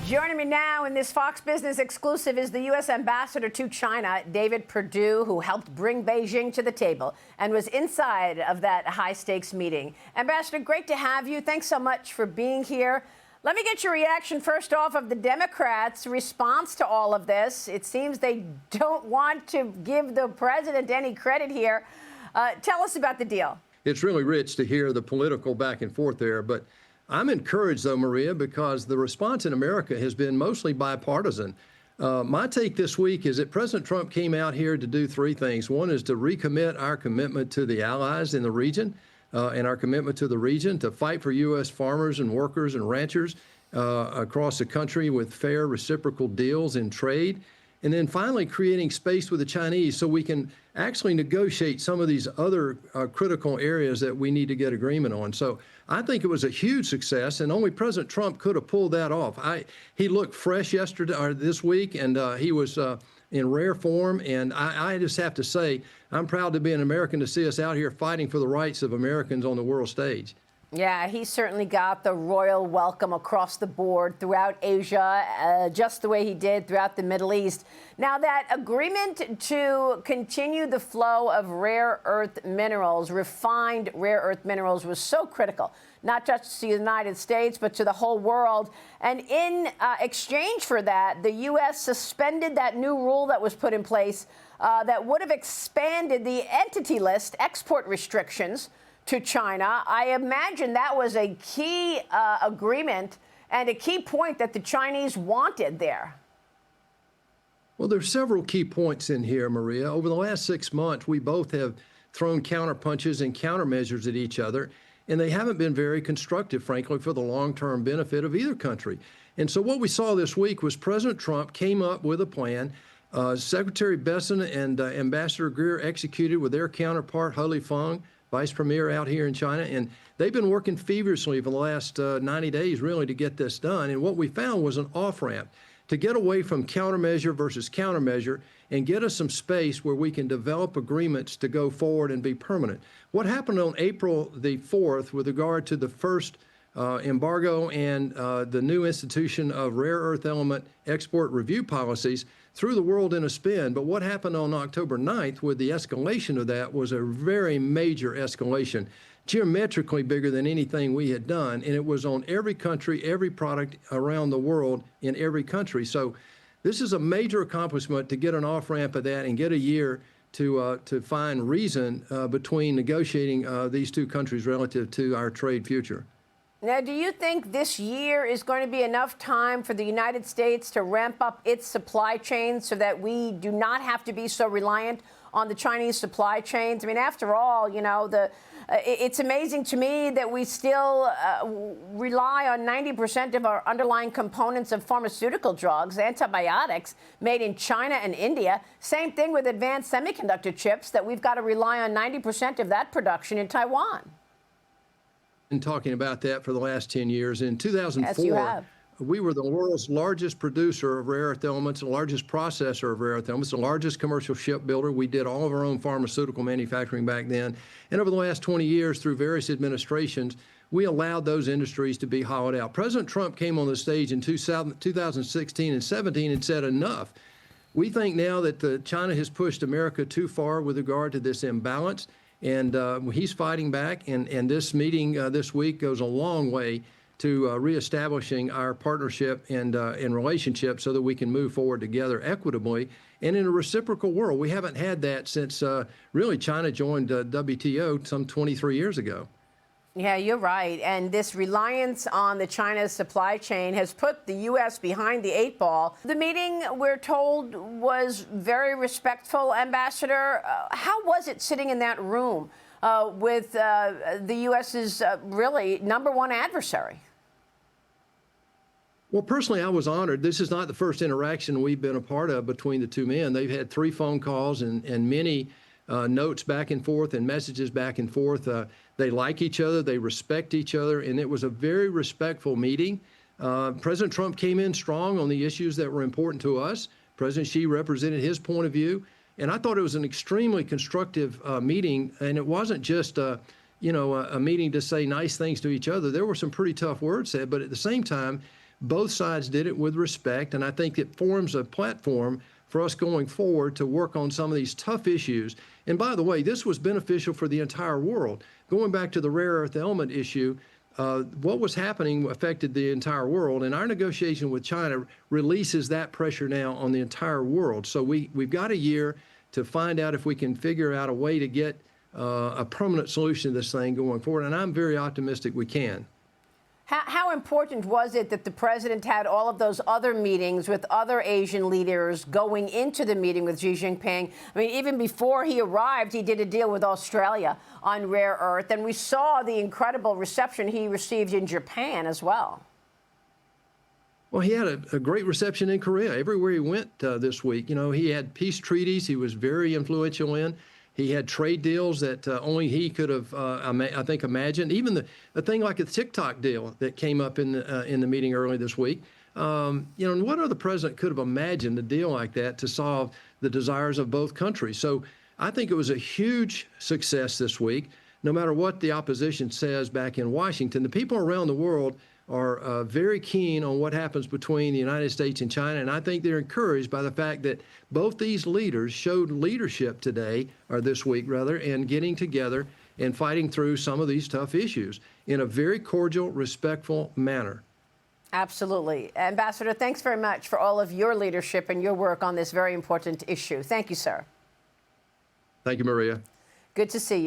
Joining me now in this Fox Business exclusive is the U.S. ambassador to China, David Perdue, who helped bring Beijing to the table and was inside of that high-stakes meeting. Ambassador, great to have you. Thanks so much for being here. Let me get your reaction first off of the Democrats' response to all of this. It seems they don't want to give the president any credit here. Tell us about the deal. It's really rich to hear the political back and forth there, but I'm encouraged, though, Maria, because the response in America has been mostly bipartisan. My take this week is that President Trump came out here to do three things. One is to recommit our commitment to the allies in the region and our commitment to the region to fight for U.S. farmers and workers and ranchers across the country with fair reciprocal deals in trade. And then finally creating space with the Chinese so we can actually negotiate some of these other critical areas that we need to get agreement on. So I think it was a huge success, and only President Trump could have pulled that off. He looked fresh yesterday or this week, and he was in rare form. And I just have to say, I'm proud to be an American to see us out here fighting for the rights of Americans on the world stage. Yeah, he certainly got the royal welcome across the board throughout Asia, just the way he did throughout the Middle East. Now, that agreement to continue the flow of rare earth minerals, refined rare earth minerals, was so critical, not just to the United States, but to the whole world. And in exchange for that, the U.S. suspended that new rule that was put in place that would have expanded the entity list, export restrictions, to China. I imagine that was a key agreement and a key point that the Chinese wanted there. Well, there's several key points in here, Maria. Over the last 6 months, we both have thrown counterpunches and countermeasures at each other, and they haven't been very constructive, frankly, for the long-term benefit of either country. And so what we saw this week was President Trump came up with a plan. Secretary Besson and Ambassador Greer executed with their counterpart, Huli Feng, Vice Premier out here in China, and they've been working feverishly for the last 90 days, really, to get this done. And what we found was an off-ramp to get away from countermeasure versus countermeasure and get us some space where we can develop agreements to go forward and be permanent. What happened on April the 4th with regard to the first embargo and the new institution of rare earth element export review policies threw the world in a spin. But what happened on October 9th with the escalation of that was a very major escalation, geometrically bigger than anything we had done. And it was on every country, every product around the world in every country. So this is a major accomplishment to get an off-ramp of that and get a year to find reason between negotiating these two countries relative to our trade future. Now, do you think this year is going to be enough time for the United States to ramp up its supply chain so that we do not have to be so reliant on the Chinese supply chains? I mean, after all, you know, it's amazing to me that we still rely on 90% of our underlying components of pharmaceutical drugs, antibiotics, made in China and India. Same thing with advanced semiconductor chips, that we've got to rely on 90% of that production in Taiwan. Been talking about that for the last 10 years. In 2004, yes, you have. We were the world's largest producer of rare earth elements, the largest processor of rare earth elements, the largest commercial shipbuilder. We did all of our own pharmaceutical manufacturing back then. And over the last 20 years, through various administrations, we allowed those industries to be hollowed out. President Trump came on the stage in 2016 and 17 and said enough. We think now that China has pushed America too far with regard to this imbalance. And he's fighting back, and this meeting this week goes a long way to reestablishing our partnership and relationship so that we can move forward together equitably and in a reciprocal world. We haven't had that since really China joined WTO some 23 years ago. Yeah, you're right. And this reliance on the China's supply chain has put the U.S. behind the 8 ball. The meeting, we're told, was very respectful. Ambassador, how was it sitting in that room with the U.S.'s really #1 adversary? Well, personally, I was honored. This is not the first interaction we've been a part of between the two men. They've had 3 phone calls and many notes back and forth and messages back and forth. They like each other, they respect each other, and it was a very respectful meeting. President Trump came in strong on the issues that were important to us. President Xi represented his point of view, and I thought it was an extremely constructive meeting. And it wasn't just a meeting to say nice things to each other. There were some pretty tough words said, but at the same time, Both sides did it with respect, and I think it forms a platform for us going forward to work on some of these tough issues. And by the way, this was beneficial for the entire world. Going back to the rare earth element issue, what was happening affected the entire world, and our negotiation with China releases that pressure now on the entire world. So we've got a year to find out if we can figure out a way to get a permanent solution to this thing going forward, and I'm very optimistic we can. How important was it that the president had all of those other meetings with other Asian leaders going into the meeting with Xi Jinping? I mean, even before he arrived, he did a deal with Australia on rare earth, and we saw the incredible reception he received in Japan as well. Well, he had a great reception in Korea. Everywhere he went this week, you know, he had peace treaties he was very influential in. He had trade deals that only he could have, I think, imagined. Even the thing like a TikTok deal that came up in the meeting early this week. You know, and what other president could have imagined a deal like that to solve the desires of both countries? So I think it was a huge success this week. No matter what the opposition says back in Washington, the people around the world are very keen on what happens between the United States and China, and I think they're encouraged by the fact that both these leaders showed leadership today, or this week rather, in getting together and fighting through some of these tough issues in a very cordial, respectful manner. Absolutely. Ambassador, thanks very much for all of your leadership and your work on this very important issue. Thank you, sir. Thank you, Maria. Good to see you.